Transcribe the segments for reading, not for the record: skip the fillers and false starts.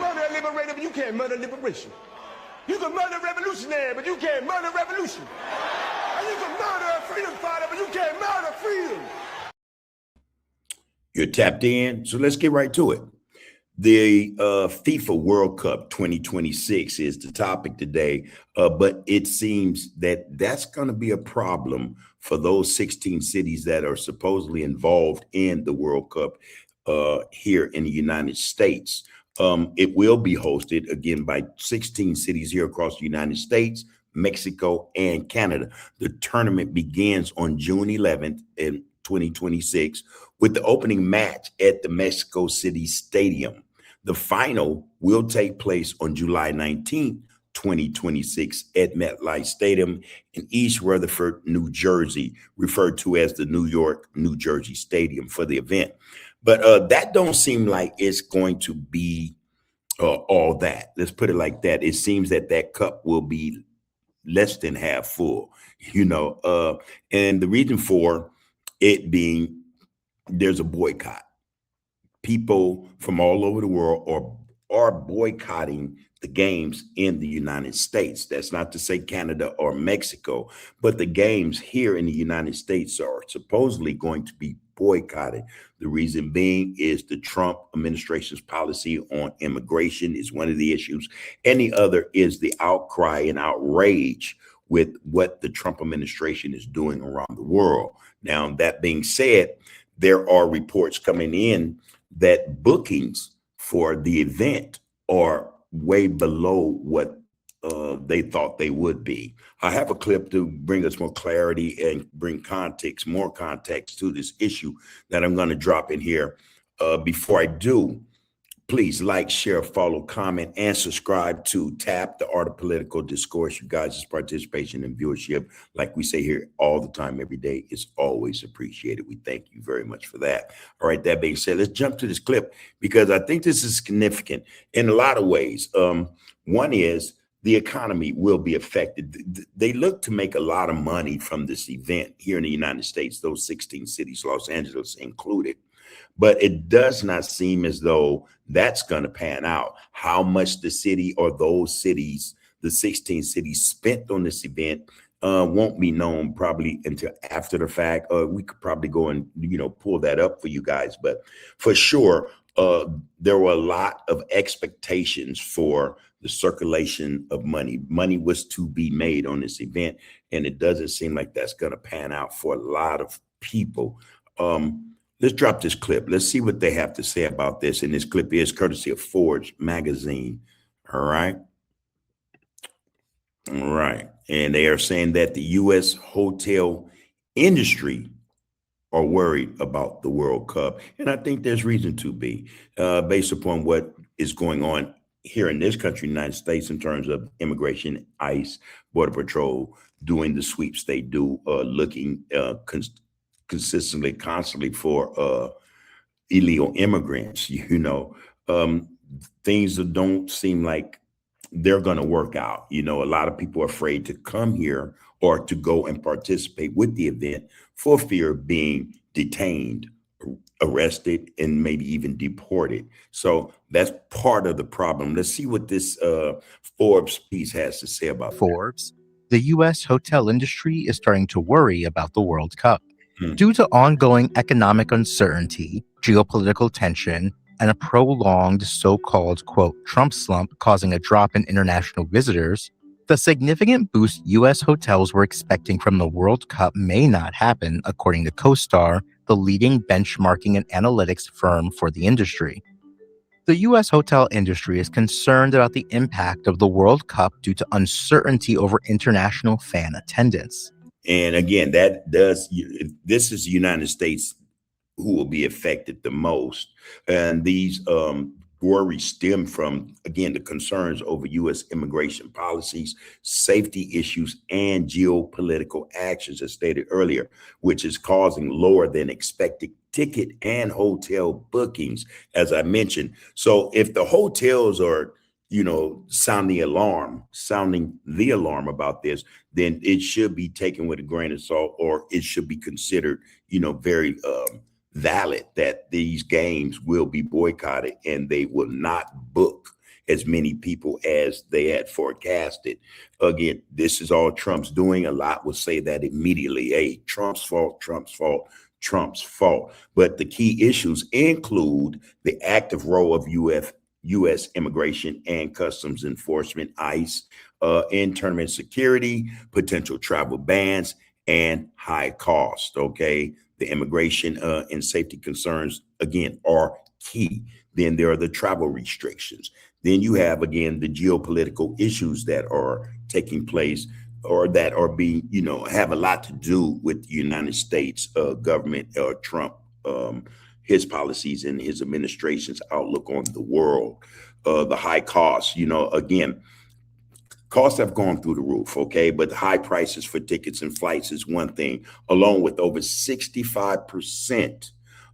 murder a liberator, but you can't murder liberation. You can murder a revolutionary, but you can't murder revolution. And you can murder a freedom fighter, but you can't murder freedom. You're tapped in, so let's get right to it. The FIFA World Cup 2026 is the topic today, but it seems that that's going to be a problem for those 16 cities that are supposedly involved in the World Cup here in the United States. It will be hosted again by 16 cities here across the United States, Mexico, and Canada. The tournament begins on June 11th in 2026 with the opening match at the Mexico City Stadium. The final will take place on July 19th, 2026 at MetLife Stadium in East Rutherford, New Jersey, referred to as the New York, New Jersey Stadium for the event. But that don't seem like it's going to be all that. Let's put it like that. It seems that that cup will be less than half full, and the reason for it being there's a boycott. People from all over the world are boycotting the games in the United States. That's not to say Canada or Mexico, but the games here in the United States are supposedly going to be boycotted. The reason being is the Trump administration's policy on immigration is one of the issues, and the other is the outcry and outrage with what the Trump administration is doing around the world. Now, that being said, there are reports coming in that bookings for the event are way below what they thought they would be. I have a clip to bring us more clarity and bring more context to this issue that I'm going to drop in here. Before I do, please like, share, follow, comment, and subscribe to TAP, the Art of Political Discourse. You guys' participation and viewership, like we say here all the time, every day, is always appreciated. We thank you very much for that. All right, that being said, let's jump to this clip because I think this is significant in a lot of ways. One is the economy will be affected. They look to make a lot of money from this event here in the United States, those 16 cities, Los Angeles included. But it does not seem as though that's going to pan out. How much the city or those cities, the 16 cities spent on this event won't be known probably until after the fact. We could probably go and, pull that up for you guys. But for sure, there were a lot of expectations for the circulation of money. Money was to be made on this event, and it doesn't seem like that's going to pan out for a lot of people. Let's drop this clip. Let's see what they have to say about this. And this clip is courtesy of Forbes magazine. All right. All right. And they are saying that the U.S. hotel industry are worried about the World Cup. And I think there's reason to be, based upon what is going on here in this country, United States, in terms of immigration, ICE, Border Patrol, doing the sweeps they do, looking consistently, constantly for illegal immigrants. Things that don't seem like they're going to work out. A lot of people are afraid to come here or to go and participate with the event for fear of being detained, arrested, and maybe even deported. So that's part of the problem. Let's see what this Forbes piece has to say about Forbes. The U.S. hotel industry is starting to worry about the World Cup. Due to ongoing economic uncertainty, geopolitical tension, and a prolonged so-called, quote, Trump slump causing a drop in international visitors, the significant boost U.S. hotels were expecting from the World Cup may not happen, according to CoStar, the leading benchmarking and analytics firm for the industry. The U.S. hotel industry is concerned about the impact of the World Cup due to uncertainty over international fan attendance. And again, this is the United States who will be affected the most. And these worries stem from, again, the concerns over U.S. immigration policies, safety issues, and geopolitical actions, as stated earlier, which is causing lower than expected ticket and hotel bookings, as I mentioned. So if the hotels are sounding the alarm about this, then it should be taken with a grain of salt, or it should be considered, very valid that these games will be boycotted and they will not book as many people as they had forecasted. Again, this is all Trump's doing. A lot will say that immediately. Hey, Trump's fault, Trump's fault, Trump's fault. But the key issues include the active role of U.S. Immigration and Customs Enforcement, ICE, internal security, potential travel bans, and high cost. Okay, the immigration and safety concerns, again, are key. Then there are the travel restrictions. Then you have, again, the geopolitical issues that are taking place or that are being, have a lot to do with the United States government, Trump, his policies and his administration's outlook on the world. The high costs, again, costs have gone through the roof, okay? But the high prices for tickets and flights is one thing, along with over 65%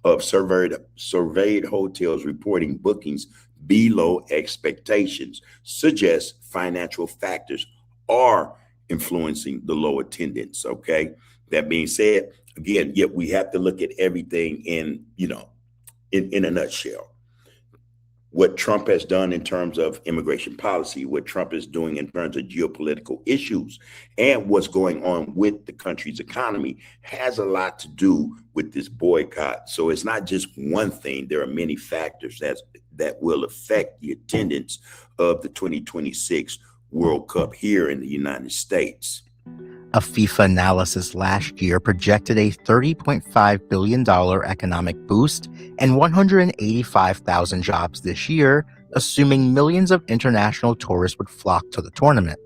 of surveyed hotels reporting bookings below expectations, suggests financial factors are influencing the low attendance, okay? That being said, again, yet we have to look at everything in a nutshell. What Trump has done in terms of immigration policy, what Trump is doing in terms of geopolitical issues, and what's going on with the country's economy has a lot to do with this boycott. So it's not just one thing. There are many factors that will affect the attendance of the 2026 World Cup here in the United States. A FIFA analysis last year projected a $30.5 billion economic boost and 185,000 jobs this year, assuming millions of international tourists would flock to the tournament.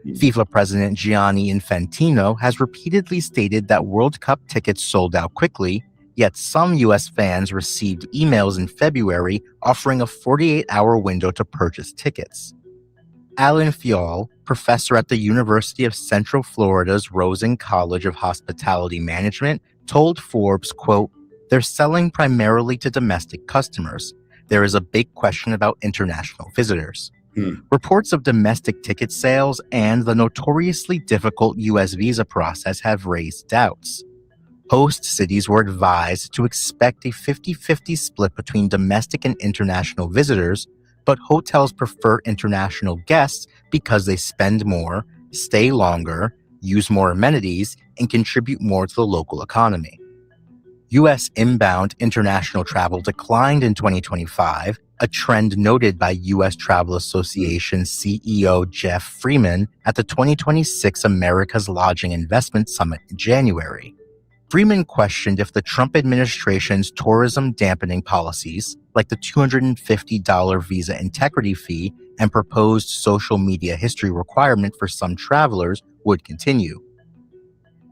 FIFA President Gianni Infantino has repeatedly stated that World Cup tickets sold out quickly, yet some U.S. fans received emails in February offering a 48-hour window to purchase tickets. Alan Fiol, professor at the University of Central Florida's Rosen College of Hospitality Management, told Forbes, quote, "They're selling primarily to domestic customers. There is a big question about international visitors." Reports of domestic ticket sales and the notoriously difficult U.S. visa process have raised doubts. Host cities were advised to expect a 50-50 split between domestic and international visitors, but hotels prefer international guests because they spend more, stay longer, use more amenities, and contribute more to the local economy. U.S. inbound international travel declined in 2025, a trend noted by U.S. Travel Association CEO Jeff Freeman at the 2026 America's Lodging Investment Summit in January. Freeman questioned if the Trump administration's tourism dampening policies, like the $250 visa integrity fee and proposed social media history requirement for some travelers, would continue.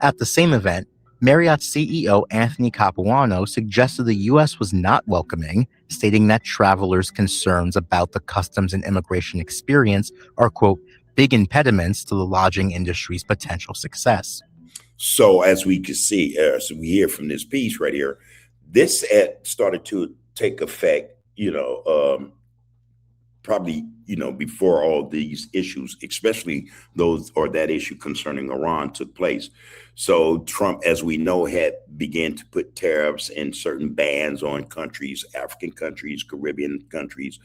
At the same event, Marriott CEO Anthony Capuano suggested the U.S. was not welcoming, stating that travelers' concerns about the customs and immigration experience are, quote, big impediments to the lodging industry's potential success. So as we can see, as we hear from this piece right here, this had started to take effect, probably, before all these issues, especially those or that issue concerning Iran took place. So Trump, as we know, had began to put tariffs and certain bans on countries, African countries, Caribbean countries,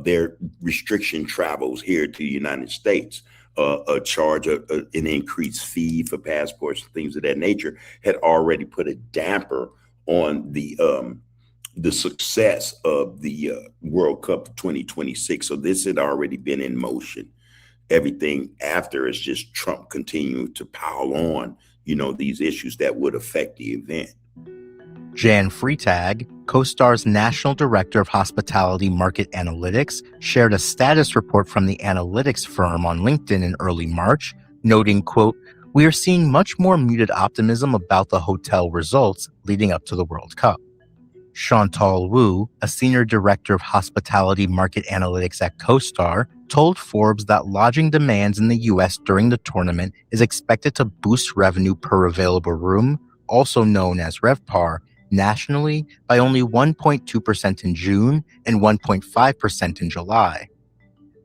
their restriction travels here to the United States. A charge, an increased fee for passports, things of that nature, had already put a damper on the success of the World Cup 2026. So this had already been in motion. Everything after is just Trump continuing to pile on, these issues that would affect the event. Jan Freitag, CoStar's National Director of Hospitality Market Analytics, shared a status report from the analytics firm on LinkedIn in early March, noting, quote, "We are seeing much more muted optimism about the hotel results leading up to the World Cup." Chantal Wu, a Senior Director of Hospitality Market Analytics at CoStar, told Forbes that lodging demands in the U.S. during the tournament is expected to boost revenue per available room, also known as RevPAR, nationally by only 1.2% in June and 1.5% in July.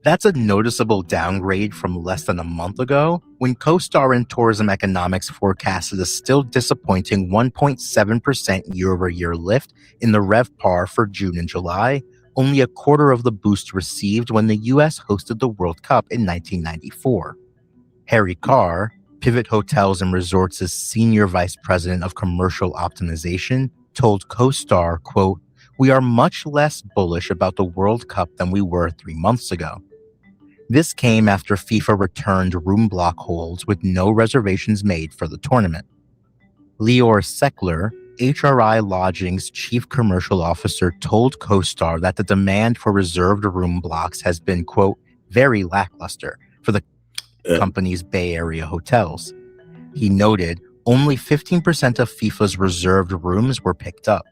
That's a noticeable downgrade from less than a month ago, when CoStar and Tourism Economics forecasted a still disappointing 1.7% year-over-year lift in the RevPAR for June and July, only a quarter of the boost received when the U.S. hosted the World Cup in 1994. Harry Carr, Pivot Hotels and Resorts' senior vice president of commercial optimization, told CoStar, quote, "We are much less bullish about the World Cup than we were 3 months ago." This came after FIFA returned room block holds with no reservations made for the tournament. Lior Seckler, HRI Lodging's chief commercial officer, told CoStar that the demand for reserved room blocks has been, quote, "very lackluster" for the company's Bay Area hotels. He noted only 15% of FIFA's reserved rooms were picked up.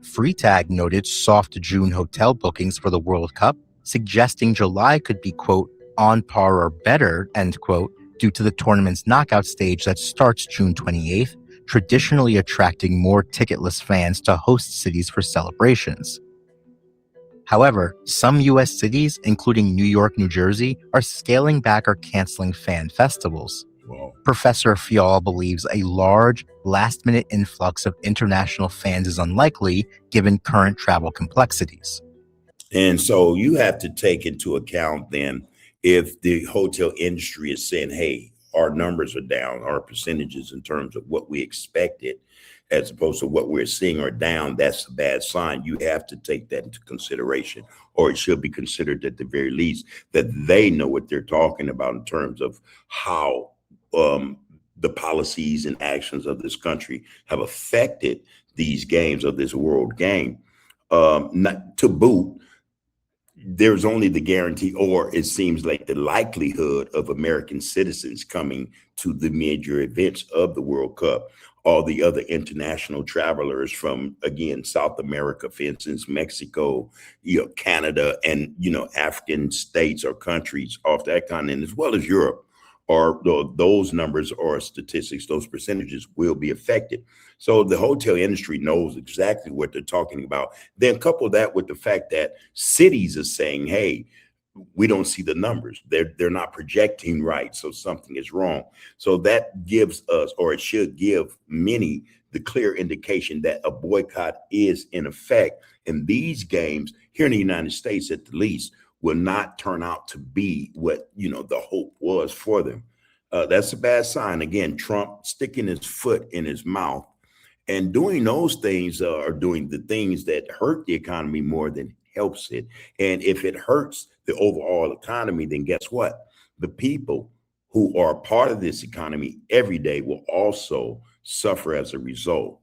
Freetag noted soft June hotel bookings for the World Cup, suggesting July could be, quote, "on par or better," end quote, due to the tournament's knockout stage that starts June 28th, traditionally attracting more ticketless fans to host cities for celebrations. However, some U.S. cities, including New York, New Jersey, are scaling back or canceling fan festivals. Wow. Professor Fial believes a large, last-minute influx of international fans is unlikely given current travel complexities. And so you have to take into account then if the hotel industry is saying, hey, our numbers are down, our percentages in terms of what we expected, as opposed to what we're seeing are down, that's a bad sign. You have to take that into consideration, or it should be considered at the very least that they know what they're talking about in terms of how the policies and actions of this country have affected these games of this world game. Not to boot, there's only the guarantee, or it seems like the likelihood of American citizens coming to the major events of the World Cup. All the other international travelers from, again, South America, for instance, Mexico, Canada, and, African states or countries off that continent, as well as Europe, or those numbers or statistics, those percentages will be affected. So the hotel industry knows exactly what they're talking about. Then couple that with the fact that cities are saying, hey, we don't see the numbers. They're not projecting right. So something is wrong. So that gives us, or it should give many, the clear indication that a boycott is in effect. And these games here in the United States, at the least, will not turn out to be what, the hope was for them. That's a bad sign. Again, Trump sticking his foot in his mouth and doing those things are doing the things that hurt the economy more than helps it. And if it hurts the overall economy, then guess what? The people who are part of this economy every day will also suffer as a result.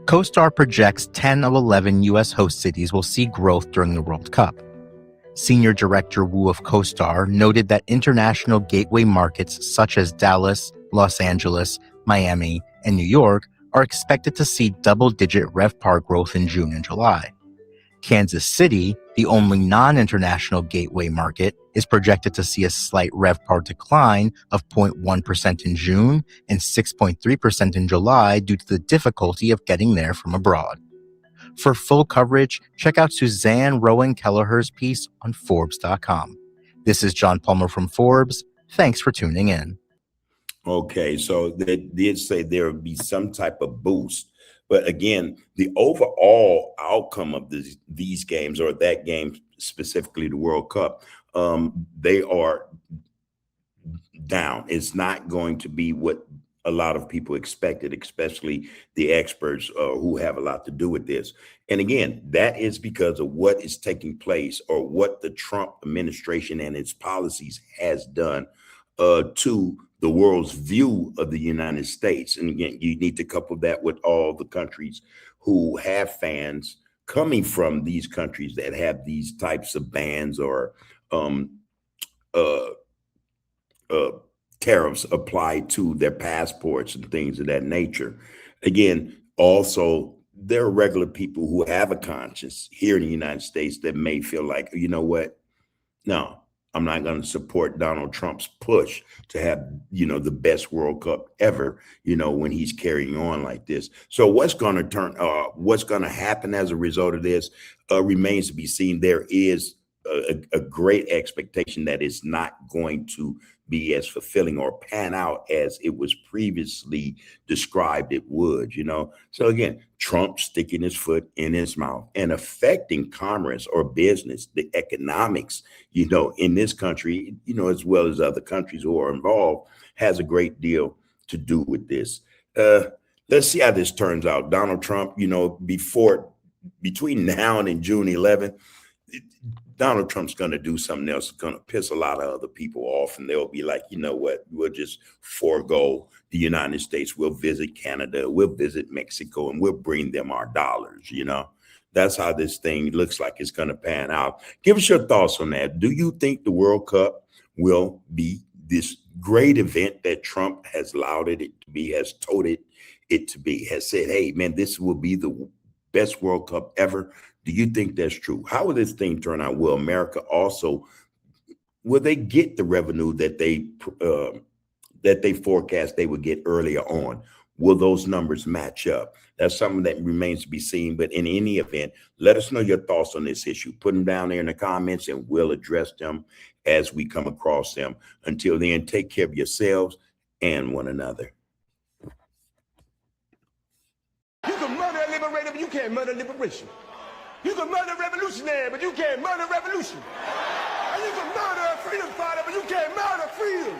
CoStar projects 10 of 11 U.S. host cities will see growth during the World Cup. Senior Director Wu of CoStar noted that international gateway markets such as Dallas, Los Angeles, Miami, and New York are expected to see double-digit RevPAR growth in June and July. Kansas City, the only non-international gateway market, is projected to see a slight RevPAR decline of 0.1% in June and 6.3% in July due to the difficulty of getting there from abroad. For full coverage, check out Suzanne Rowan Kelleher's piece on Forbes.com. This is John Palmer from Forbes. Thanks for tuning in. Okay, so they did say there would be some type of boost. But again, the overall outcome of these games, or that game specifically, the World Cup, they are down. It's not going to be what a lot of people expected, especially the experts who have a lot to do with this. And again, that is because of what is taking place, or what the Trump administration and its policies has done to the world's view of the United States. And again, you need to couple that with all the countries who have fans coming from these countries that have these types of bans or tariffs applied to their passports and things of that nature. Again, also, there are regular people who have a conscience here in the United States that may feel like, you know what? No, I'm not going to support Donald Trump's push to have, the best World Cup ever, when he's carrying on like this. So what's going to happen as a result of this remains to be seen. There is a great expectation that it's not going to be as fulfilling or pan out as it was previously described it would, you know. So again, Trump sticking his foot in his mouth and affecting commerce or business, the economics, you know, in this country, you know, as well as other countries who are involved, has a great deal to do with this. Let's see how this turns out. Donald Trump, you know, between now and June 11th, Donald Trump's going to do something else. It's going to piss a lot of other people off, and they'll be like, you know what, we'll just forego the United States. We'll visit Canada, we'll visit Mexico, and we'll bring them our dollars, you know. That's how this thing looks like it's going to pan out. Give us your thoughts on that. Do you think the World Cup will be this great event that Trump has lauded it to be, has touted it to be, has said, hey, man, this will be the best World Cup ever? Do you think that's true? How will this thing turn out? Will America also, will they get the revenue that they forecast they would get earlier on? Will those numbers match up? That's something that remains to be seen. But in any event, let us know your thoughts on this issue. Put them down there in the comments and we'll address them as we come across them. Until then, take care of yourselves and one another. You can murder a liberator, but you can't murder liberation. You can murder a revolutionary, but you can't murder revolution. And you can murder a freedom fighter, but you can't murder freedom.